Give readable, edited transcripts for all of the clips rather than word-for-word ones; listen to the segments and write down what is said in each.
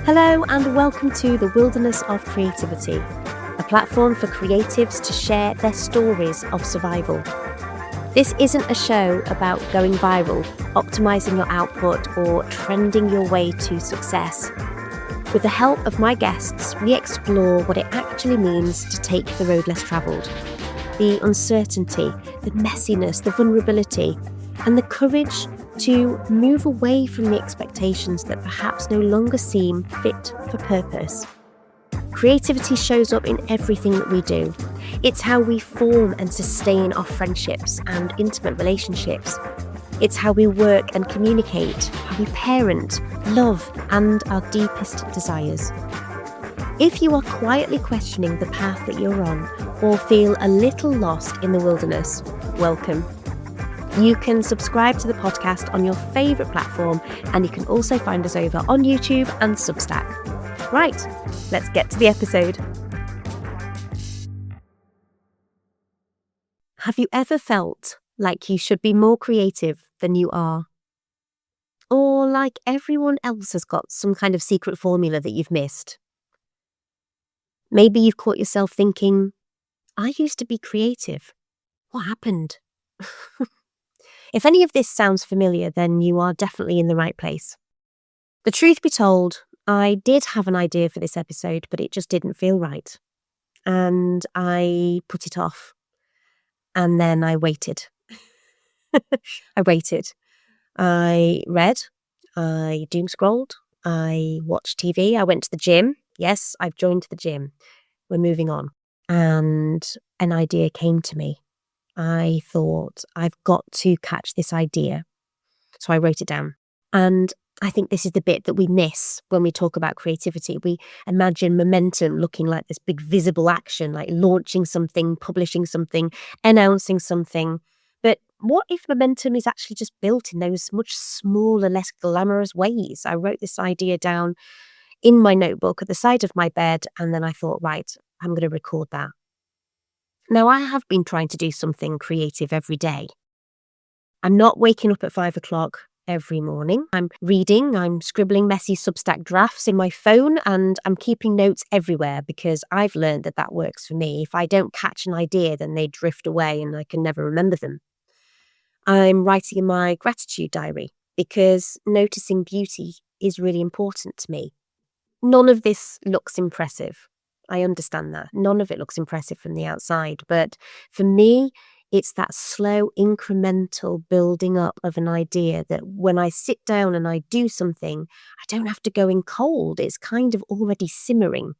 Hello and welcome to the Wilderness of Creativity, a platform for creatives to share their stories of survival. This isn't a show about going viral, optimizing your output, or trending your way to success. With the help of my guests, we explore what it actually means to take the road less travelled. The uncertainty, the messiness, the vulnerability, and the courage to move away from the expectations that perhaps no longer seem fit for purpose. Creativity shows up in everything that we do. It's how we form and sustain our friendships and intimate relationships. It's how we work and communicate, how we parent, love, and our deepest desires. If you are quietly questioning the path that you're on or feel a little lost in the wilderness, welcome. You can subscribe to the podcast on your favourite platform, and you can also find us over on YouTube and Substack. Right, let's get to the episode. Have you ever felt like you should be more creative than you are? Or like everyone else has got some kind of secret formula that you've missed? Maybe you've caught yourself thinking, I used to be creative. What happened? If any of this sounds familiar, then you are definitely in the right place. The truth be told, I did have an idea for this episode, but it just didn't feel right. And I put it off. And then I waited. I waited. I read. I doom scrolled. I watched TV. I went to the gym. Yes, I've joined the gym. We're moving on. And an idea came to me. I thought, I've got to catch this idea. So I wrote it down. And I think this is the bit that we miss when we talk about creativity. We imagine momentum looking like this big visible action, like launching something, publishing something, announcing something. But what if momentum is actually just built in those much smaller, less glamorous ways? I wrote this idea down in my notebook at the side of my bed, and then I thought, right, I'm going to record that. Now, I have been trying to do something creative every day. I'm not waking up at 5 o'clock every morning. I'm reading, I'm scribbling messy Substack drafts in my phone, and I'm keeping notes everywhere because I've learned that that works for me. If I don't catch an idea, then they drift away and I can never remember them. I'm writing in my gratitude diary because noticing beauty is really important to me. None of this looks impressive. I understand that. None of it looks impressive from the outside. But for me, it's that slow, incremental building up of an idea that when I sit down and I do something, I don't have to go in cold. It's kind of already simmering.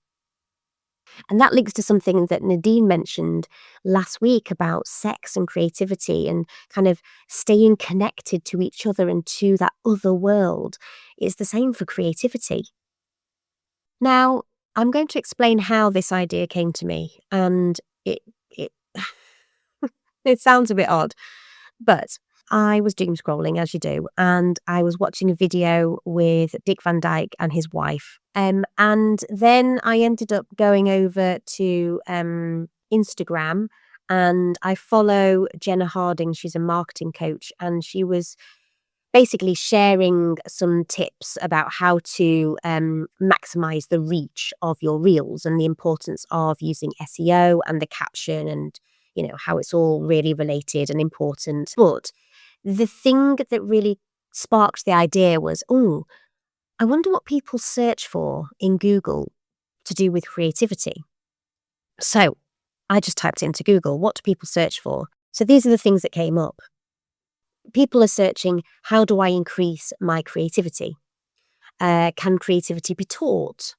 And that links to something that Nadine mentioned last week about sex and creativity and kind of staying connected to each other and to that other world. It's the same for creativity. Now, I'm going to explain how this idea came to me, and it it sounds a bit odd, but I was doom scrolling, as you do, and I was watching a video with Dick Van Dyke and his wife, and then I ended up going over to Instagram, and I follow Jenna Harding. She's a marketing coach, and she was basically sharing some tips about how to maximize the reach of your reels and the importance of using SEO and the caption and, how it's all really related and important. But the thing that really sparked the idea was, I wonder what people search for in Google to do with creativity. So I just typed into Google, what do people search for? So these are the things that came up. People are searching, how do I increase my creativity? Can creativity be taught?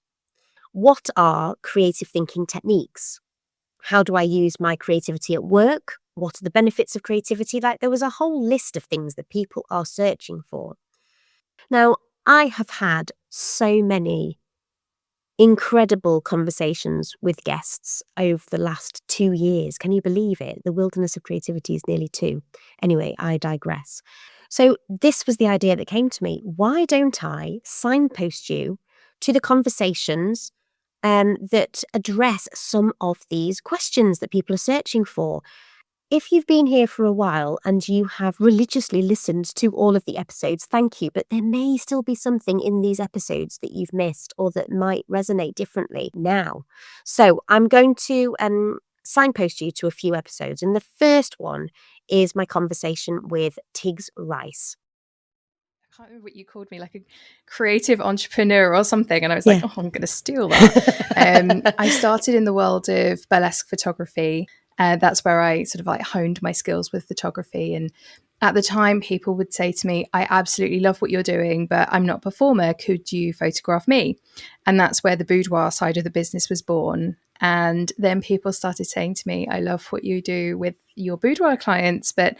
What are creative thinking techniques? How do I use my creativity at work? What are the benefits of creativity? Like, there was a whole list of things that people are searching for. Now, I have had so many incredible conversations with guests over the last 2 years. Can you believe it? The wilderness of creativity is nearly 2. Anyway, I digress. So this was the idea that came to me. Why don't I signpost you to the conversations that address some of these questions that people are searching for? If you've been here for a while and you have religiously listened to all of the episodes, thank you. But there may still be something in these episodes that you've missed or that might resonate differently now. So I'm going to signpost you to a few episodes. And the first one is my conversation with Tigz Rice. I can't remember what you called me, like a creative entrepreneur or something. And I was like, oh, I'm going to steal that. I started in the world of burlesque photography. That's where I sort of like honed my skills with photography. And at the time, people would say to me, I absolutely love what you're doing, but I'm not a performer. Could you photograph me? And that's where the boudoir side of the business was born. And then people started saying to me, I love what you do with your boudoir clients, but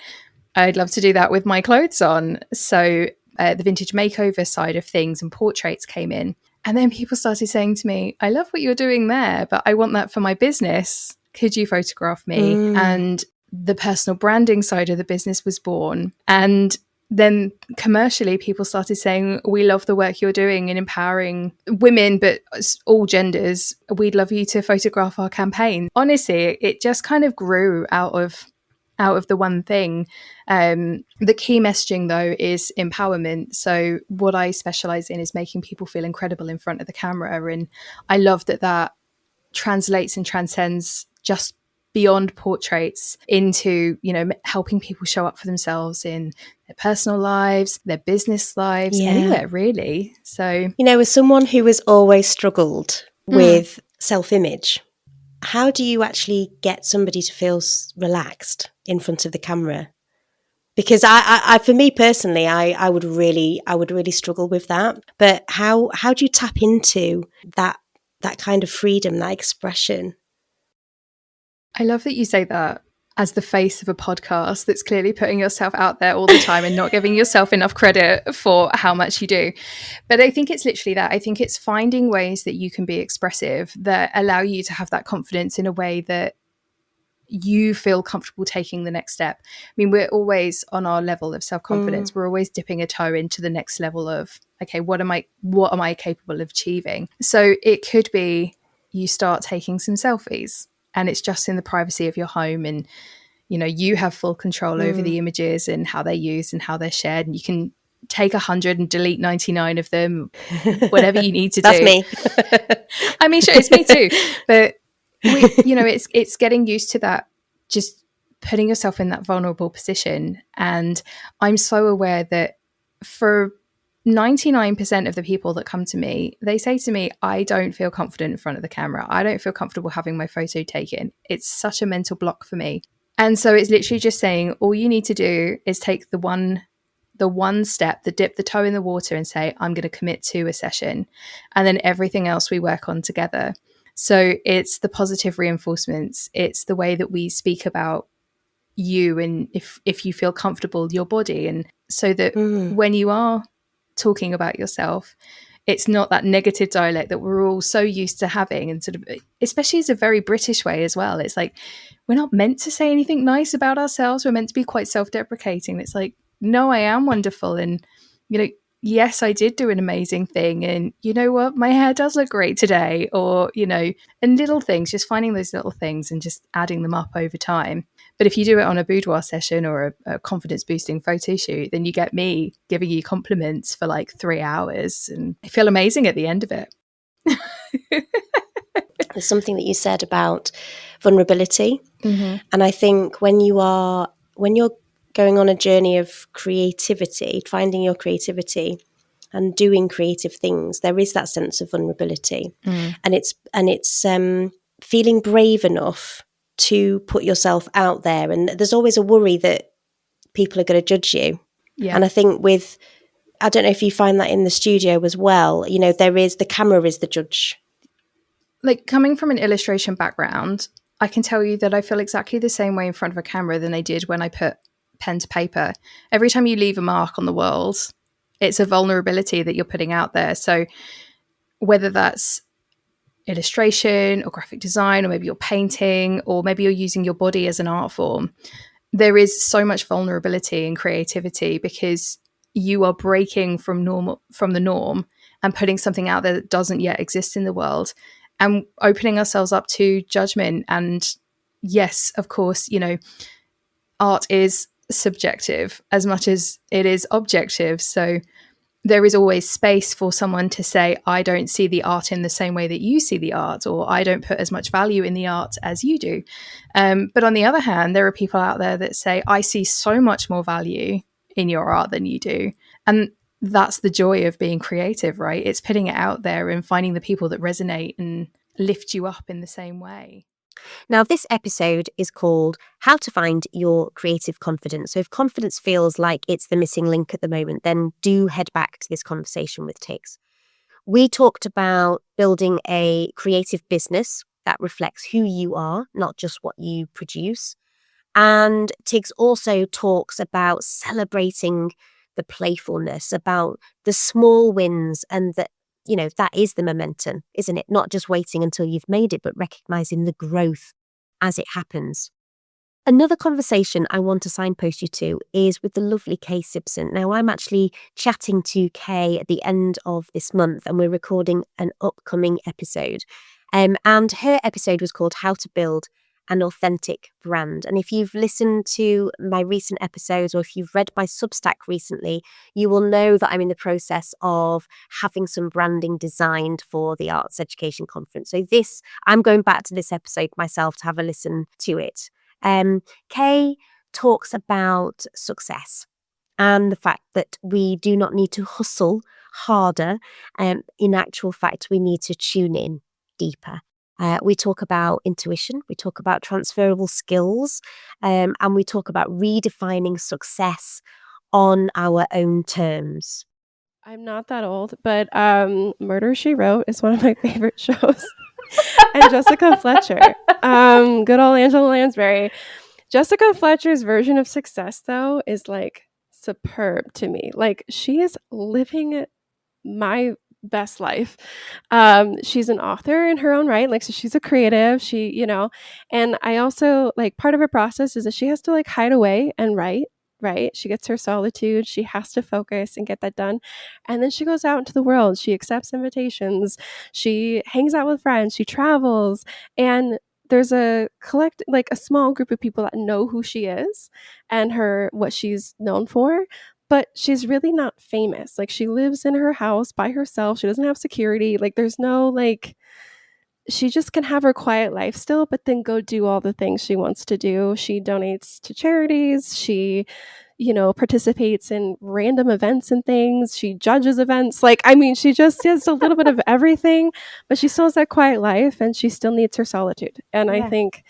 I'd love to do that with my clothes on. So the vintage makeover side of things and portraits came in. And then people started saying to me, I love what you're doing there, but I want that for my business. Could you photograph me? And the personal branding side of the business was born. And then commercially, people started saying, we love the work you're doing in empowering women, but all genders. We'd love you to photograph our campaign. Honestly, it just kind of grew out of the one thing. The key messaging, though, is empowerment. So what I specialize in is making people feel incredible in front of the camera. And I love that translates and transcends just beyond portraits into, helping people show up for themselves in their personal lives, their business lives, anywhere really. So, as someone who has always struggled with self-image, how do you actually get somebody to feel relaxed in front of the camera? Because I for me personally, I would really struggle with that. But how do you tap into that kind of freedom, that expression? I love that you say that as the face of a podcast that's clearly putting yourself out there all the time and not giving yourself enough credit for how much you do. But I think it's literally that. I think it's finding ways that you can be expressive that allow you to have that confidence in a way that you feel comfortable taking the next step. I mean, we're always on our level of self-confidence. We're always dipping a toe into the next level of, okay, what am I capable of achieving? So it could be you start taking some selfies and it's just in the privacy of your home, and you have full control over the images and how they're used and how they're shared, and you can take 100 and delete 99 of them, whatever you need to That's do. Me. I mean, sure, it's me too, but it's getting used to that, just putting yourself in that vulnerable position. And I'm so aware that for 99% of the people that come to me, they say to me, I don't feel confident in front of the camera. I don't feel comfortable having my photo taken. It's such a mental block for me. And so it's literally just saying, all you need to do is take the one step, dip the toe in the water and say, I'm going to commit to a session. And then everything else we work on together. So it's the positive reinforcements. It's the way that we speak about you, and if you feel comfortable, your body. And so that when you are talking about yourself, it's not that negative dialect that we're all so used to having, and sort of, especially as a very British way as well. It's like, we're not meant to say anything nice about ourselves. We're meant to be quite self-deprecating. It's like, no, I am wonderful. And, yes, I did do an amazing thing. And you know what? My hair does look great today. Or, and little things, just finding those little things and just adding them up over time. But if you do it on a boudoir session or a confidence boosting photo shoot, then you get me giving you compliments for like 3 hours, and I feel amazing at the end of it. There's something that you said about vulnerability. And I think when you're going on a journey of creativity, finding your creativity and doing creative things, there is that sense of vulnerability. And it's feeling brave enough to put yourself out there. And there's always a worry that people are going to judge you. Yeah. And I think I don't know if you find that in the studio as well, the camera is the judge. Like, coming from an illustration background, I can tell you that I feel exactly the same way in front of a camera than I did when I put pen to paper. Every time you leave a mark on the world, it's a vulnerability that you're putting out there. So whether that's illustration or graphic design, or maybe you're painting, or maybe you're using your body as an art form, there is so much vulnerability and creativity because you are breaking from the norm and putting something out there that doesn't yet exist in the world, and opening ourselves up to judgment. And yes, of course, art is subjective as much as it is objective. So there is always space for someone to say, I don't see the art in the same way that you see the art, or I don't put as much value in the art as you do. But on the other hand, there are people out there that say, I see so much more value in your art than you do. And that's the joy of being creative, right? It's putting it out there and finding the people that resonate and lift you up in the same way. Now, this episode is called How to Find Your Creative Confidence. So if confidence feels like it's the missing link at the moment, then do head back to this conversation with Tigz. We talked about building a creative business that reflects who you are, not just what you produce. And Tigz also talks about celebrating the playfulness, about the small wins, and that, that is the momentum, isn't it? Not just waiting until you've made it, but recognizing the growth as it happens. Another conversation I want to signpost you to is with the lovely Kay Sibson. Now, I'm actually chatting to Kay at the end of this month, and we're recording an upcoming episode. And her episode was called How to Build an Authentic Brand. And if you've listened to my recent episodes, or if you've read my Substack recently, you will know that I'm in the process of having some branding designed for the Arts Education Conference. So I'm going back to this episode myself to have a listen to it. Kay talks about success and the fact that we do not need to hustle harder. In actual fact, we need to tune in deeper. We talk about intuition, we talk about transferable skills, and we talk about redefining success on our own terms. I'm not that old, but Murder, She Wrote is one of my favorite shows. And Jessica Fletcher, good old Angela Lansbury. Jessica Fletcher's version of success, though, is like superb to me. Like, she is living my best life. She's an author in her own right. Like, so she's a creative, and I also, like, part of her process is that she has to like hide away and write, right? She gets her solitude. She has to focus and get that done. And then she goes out into the world. She accepts invitations. She hangs out with friends. She travels. And there's a small group of people that know who she is and what she's known for. But she's really not famous. Like, she lives in her house by herself. She doesn't have security. Like, there's no, like, she just can have her quiet life still, but then go do all the things she wants to do. She donates to charities. She, participates in random events and things. She judges events. Like, I mean, she just does a little bit of everything, but she still has that quiet life and she still needs her solitude. And I think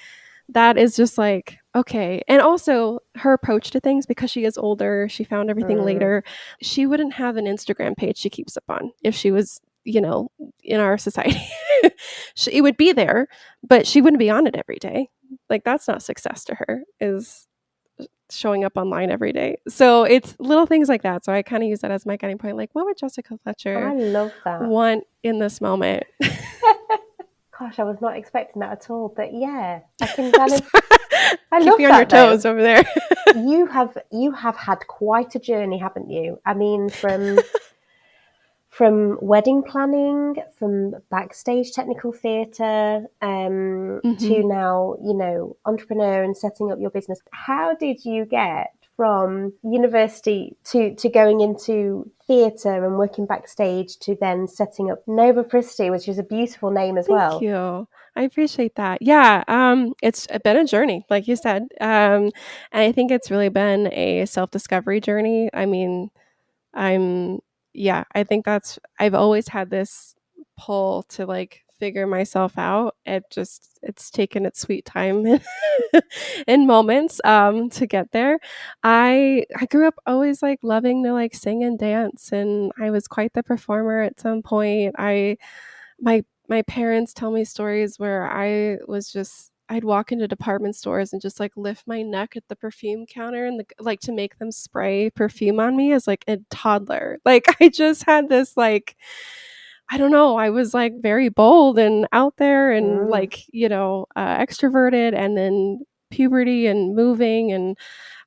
that is just like, okay. And also her approach to things, because she is older, she found everything later. She wouldn't have an Instagram page she keeps up on if she was, in our society. It would be there, but she wouldn't be on it every day. Like, that's not success to her, is showing up online every day. So it's little things like that. So I kind of use that as my guiding point. Like, what would Jessica Fletcher I love that. want in this moment? Gosh, I was not expecting that at all. But yeah, I can kind of. I Keep love you on your toes over there. You have had quite a journey, haven't you? I mean, from wedding planning, from backstage technical theatre, to now, entrepreneur and setting up your business. How did you get from university to going into theatre and working backstage to then setting up Nova Pristi, which is a beautiful name as well? Thank you. I appreciate that. Yeah, it's been a journey, like you said. And I think it's really been a self-discovery journey. I mean, I think I've always had this pull to like figure myself out. It's taken its sweet time in moments to get there. I grew up always like loving to like sing and dance, and I was quite the performer at some point. My parents tell me stories where I'd walk into department stores and just like lift my neck at the perfume counter and like to make them spray perfume on me as like a toddler. Like, I just had this like, I don't know, I was like very bold and out there and like, extroverted, and then puberty and moving, and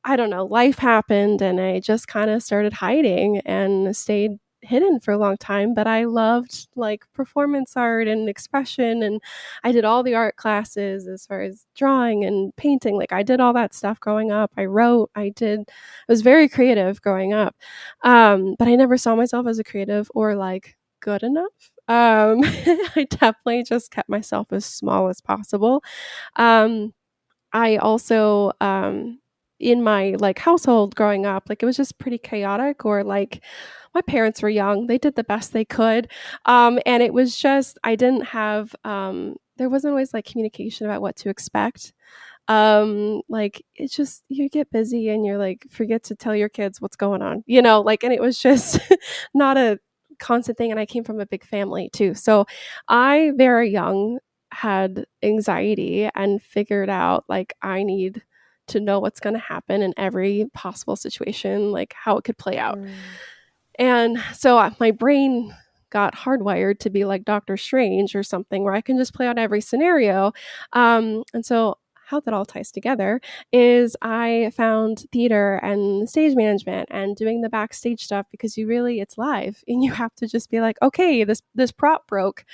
I don't know, life happened and I just kind of started hiding and stayed hidden for a long time, but I loved like performance art and expression, and I did all the art classes as far as drawing and painting. Like I did all that stuff growing up. I wrote, I was very creative growing up. But I never saw myself as a creative or like good enough. I definitely just kept myself as small as possible. I also, in my like household growing up, like it was just pretty chaotic, or like my parents were young, they did the best they could. And it was just, I didn't have, there wasn't always like communication about what to expect. Like it's just, you get busy and you're like, forget to tell your kids what's going on, like, and it was just not a constant thing. And I came from a big family too. So I, very young, had anxiety and figured out like I need to know what's going to happen in every possible situation, like how it could play out. And so my brain got hardwired to be like Doctor Strange or something, where I can just play out every scenario. And so how that all ties together is I found theater and stage management and doing the backstage stuff, because it's live and you have to just be like, okay, this prop broke.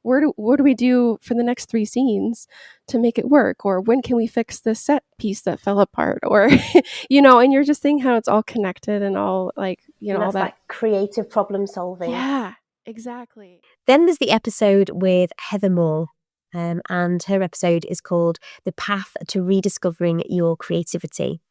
What do we do for the next 3 scenes to make it work? Or when can we fix this set piece that fell apart? Or, and you're just seeing how it's all connected and all like, and all that's that. like creative problem solving. Yeah, exactly. Then there's the episode with Heather Moore. And her episode is called The Path to Rediscovering Your Creativity.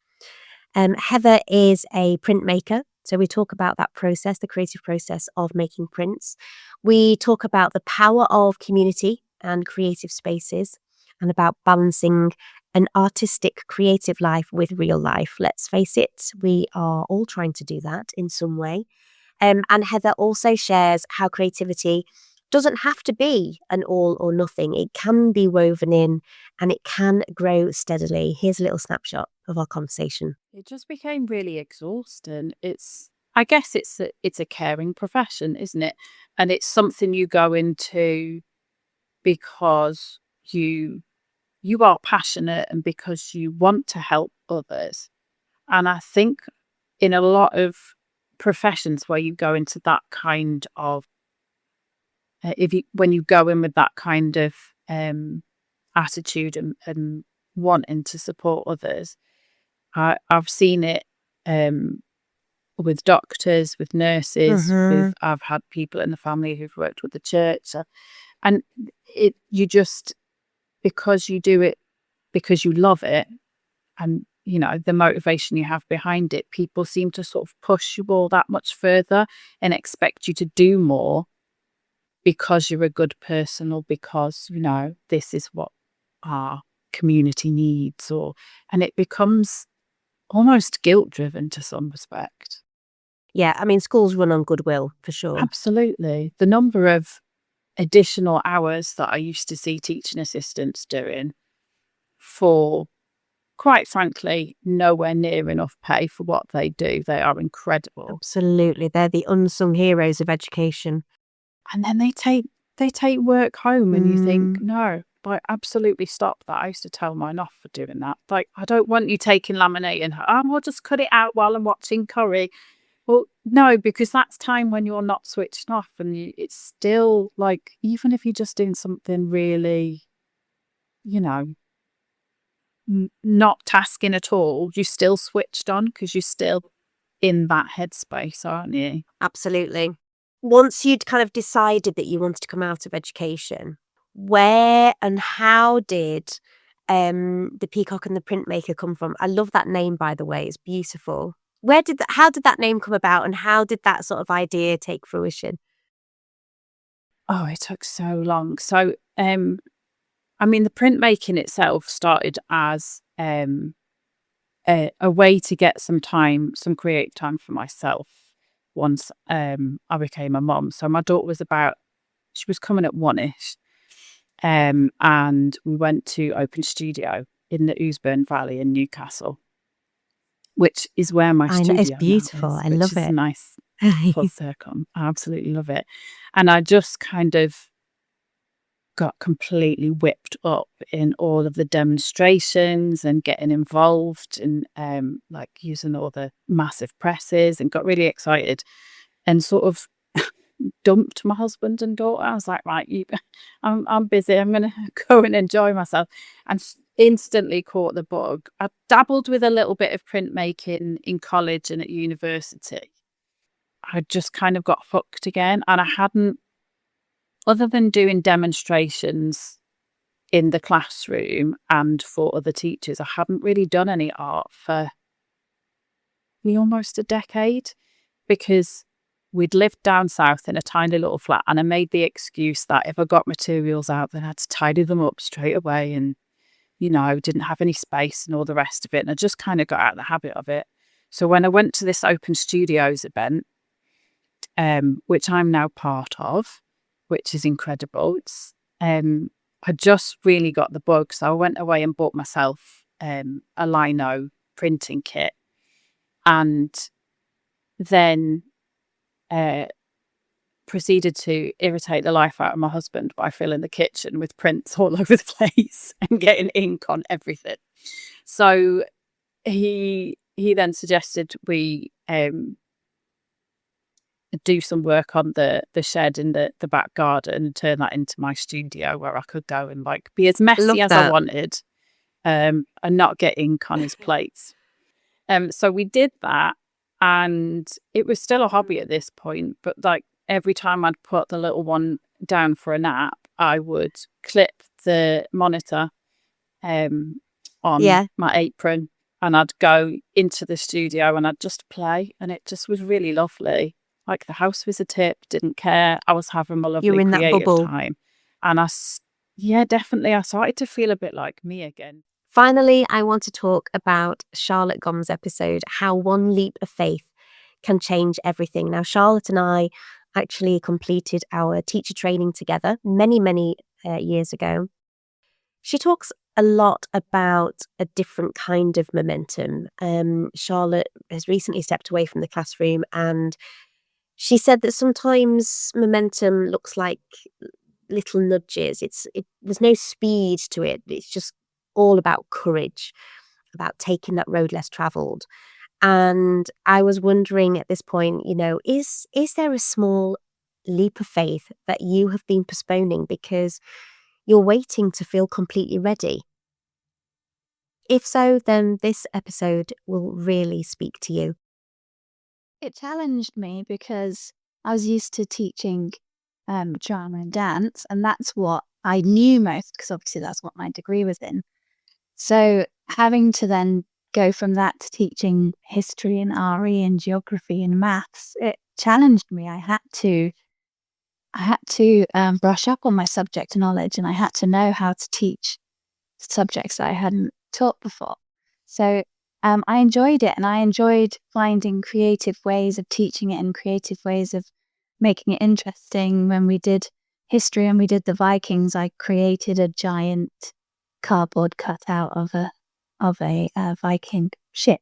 Heather is a printmaker. So we talk about that process, the creative process of making prints. We talk about the power of community and creative spaces, and about balancing an artistic, creative life with real life. Let's face it, we are all trying to do that in some way. And Heather also shares how creativity doesn't have to be an all or nothing. It can be woven in and it can grow steadily. Here's a little snapshot of our conversation. It just became really exhausting. I guess it's a caring profession, isn't it? And it's something you go into because you are passionate and because you want to help others. And I think in a lot of professions where you go into that kind of when you go in with that kind of attitude and wanting to support others, I've seen it with doctors, with nurses. I've had people in the family who've worked with the church, and you just, because you do it because you love it, and the motivation you have behind it, people seem to sort of push you all that much further and expect you to do more, because you're a good person, or because, this is what our community needs, and it becomes almost guilt-driven to some respect. Yeah, I mean, schools run on goodwill, for sure. Absolutely. The number of additional hours that I used to see teaching assistants doing for, quite frankly, nowhere near enough pay for what they do. They are incredible. Absolutely. They're the unsung heroes of education. And then they take work home, and you think, no, like, absolutely stop that. I used to tell mine off for doing that. Like, I don't want you taking laminate and I'll just cut it out while I'm watching curry. Well, no, because that's time when you're not switched off, and it's still like, even if you're just doing something really, not tasking at all, you're still switched on because you're still in that headspace, aren't you? Absolutely. Once you'd kind of decided that you wanted to come out of education, where and how did the peacock and the printmaker come from? I love that name, by the way. It's beautiful. How did that name come about, and how did that sort of idea take fruition? Oh, it took so long. So, I mean, the printmaking itself started as a way to get some creative time for myself once I became a mum. So my daughter she was coming at 1ish, and we went to Open Studio in the Ousbourne Valley in Newcastle, which is where my studio it's beautiful. now is, I love which is it. nice full circle. I absolutely love it. And I just kind of got completely whipped up in all of the demonstrations and getting involved in like using all the massive presses, and got really excited, and sort of dumped my husband and daughter. I was like, right, I'm busy. I'm going to go and enjoy myself. And instantly caught the bug. I dabbled with a little bit of printmaking in college and at university. I just kind of got hooked again. And I hadn't, other than doing demonstrations in the classroom and for other teachers, I hadn't really done any art for almost a decade, because we'd lived down south in a tiny little flat, and I made the excuse that if I got materials out, then I had to tidy them up straight away, and I didn't have any space and all the rest of it, and I just kind of got out of the habit of it. So when I went to this Open Studios event, which I'm now part of, which is incredible, it's I just really got the bug. So I went away and bought myself a lino printing kit, and then proceeded to irritate the life out of my husband by filling the kitchen with prints all over the place and getting ink on everything. So he then suggested we do some work on the shed in the back garden and turn that into my studio, where I could go and be as messy as I wanted, and not get ink on his plates. So we did that, and it was still a hobby at this point, but every time I'd put the little one down for a nap, I would clip the monitor on my apron, and I'd go into the studio and I'd just play, and it just was really lovely. The house was a tip, didn't care. I was having my lovely creative time. And definitely I started to feel a bit like me again. Finally, I want to talk about Charlotte Gomm's episode, How One Leap of Faith Can Change Everything. Now, Charlotte and I actually completed our teacher training together many, many years ago. She talks a lot about a different kind of momentum. Charlotte has recently stepped away from the classroom, and she said that sometimes momentum looks like little nudges. There's no speed to it. It's just all about courage, about taking that road less travelled. And I was wondering at this point, is there a small leap of faith that you have been postponing because you're waiting to feel completely ready? If so, then this episode will really speak to you. It challenged me because I was used to teaching drama and dance, and that's what I knew most, because obviously that's what my degree was in. So having to then go from that to teaching history and RE and geography and maths, it challenged me. I had to brush up on my subject knowledge, and I had to know how to teach subjects that I hadn't taught before. So I enjoyed it, and I enjoyed finding creative ways of teaching it and creative ways of making it interesting. When we did history and we did the Vikings, I created a giant cardboard cutout of a Viking ship,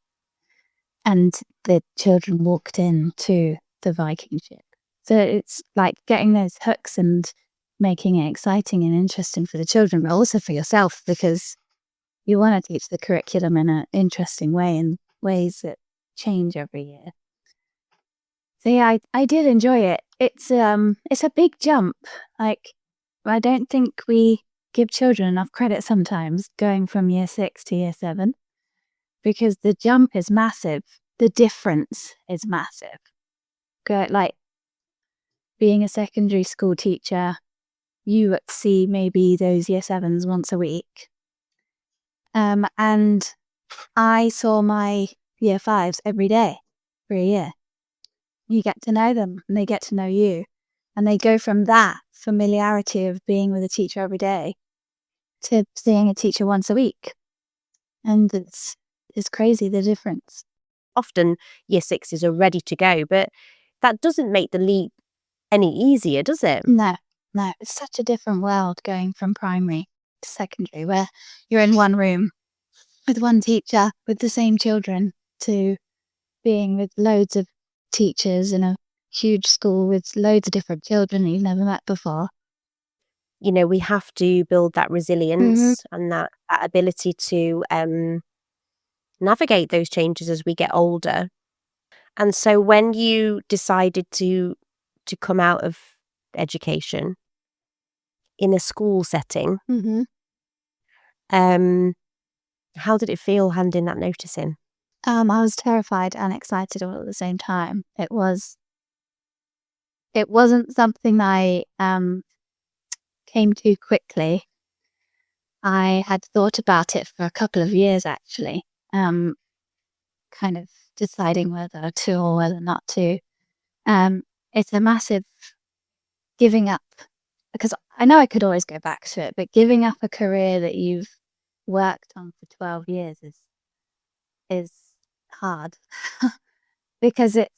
and the children walked into the Viking ship. So it's like getting those hooks and making it exciting and interesting for the children, but also for yourself, because you want to teach the curriculum in an interesting way, in ways that change every year. So yeah, I did enjoy it. It's a big jump. I don't think we give children enough credit sometimes going from year 6 to year 7, because the jump is massive. The difference is massive. Being a secondary school teacher, you see maybe those year 7s once a week. And I saw my year 5s every day for a year. You get to know them, and they get to know you. And they go from that familiarity of being with a teacher every day to seeing a teacher once a week. And it's crazy, the difference. Often year 6s are ready to go, but that doesn't make the leap any easier, does it? No. It's such a different world going from primary to secondary, where you're in one room with one teacher with the same children, to being with loads of teachers in a huge school with loads of different children that you've never met before. We have to build that resilience and that ability to navigate those changes as we get older. And so when you decided to to come out of education in a school setting. Mm-hmm. How did it feel handing that notice in? I was terrified and excited all at the same time. It wasn't something I came to quickly. I had thought about it for a couple of years, actually, kind of deciding whether to or whether not to. It's a massive giving up, because I know I could always go back to it, but giving up a career that you've worked on for 12 years is hard because it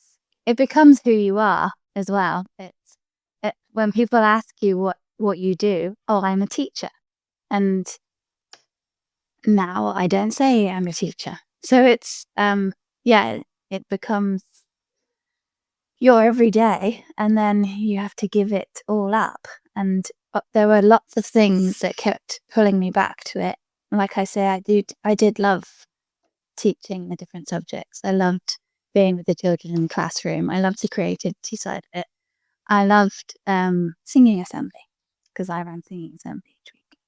becomes who you are as well. When people ask you what you do, oh, I'm a teacher, and now I don't say I'm a teacher. So it's it becomes your everyday, and then you have to give it all up. And there were lots of things that kept pulling me back to it. Like I say, I did love teaching the different subjects. I loved being with the children in the classroom. I loved the creativity side of it. I loved singing assembly, because I ran singing assembly each week.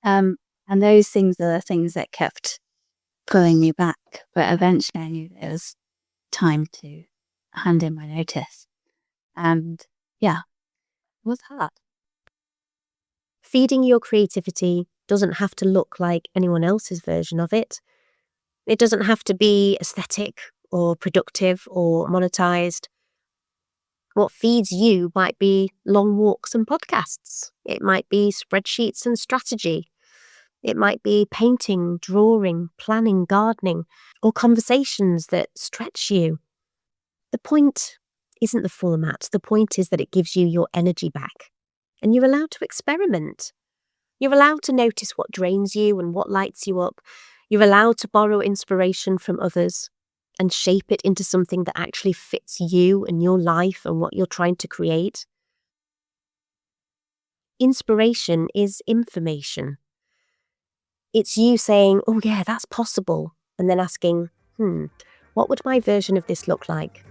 And those things are the things that kept pulling me back. But eventually I knew that it was time to hand in my notice. And yeah, it was hard. Feeding your creativity doesn't have to look like anyone else's version of it. It doesn't have to be aesthetic or productive or monetized. What feeds you might be long walks and podcasts. It might be spreadsheets and strategy. It might be painting, drawing, planning, gardening, or conversations that stretch you. The point isn't the format. The point is that it gives you your energy back. And you're allowed to experiment. You're allowed to notice what drains you and what lights you up. You're allowed to borrow inspiration from others and shape it into something that actually fits you and your life and what you're trying to create. Inspiration is information. It's you saying, oh yeah, that's possible, and then asking, what would my version of this look like?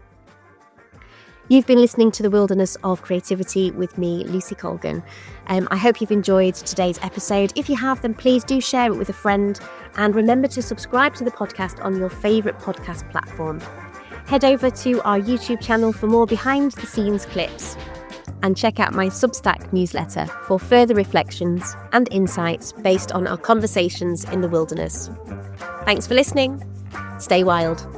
You've been listening to The Wilderness of Creativity with me, Lucy Colgan. I hope you've enjoyed today's episode. If you have, then please do share it with a friend, and remember to subscribe to the podcast on your favourite podcast platform. Head over to our YouTube channel for more behind-the-scenes clips, and check out my Substack newsletter for further reflections and insights based on our conversations in the wilderness. Thanks for listening. Stay wild.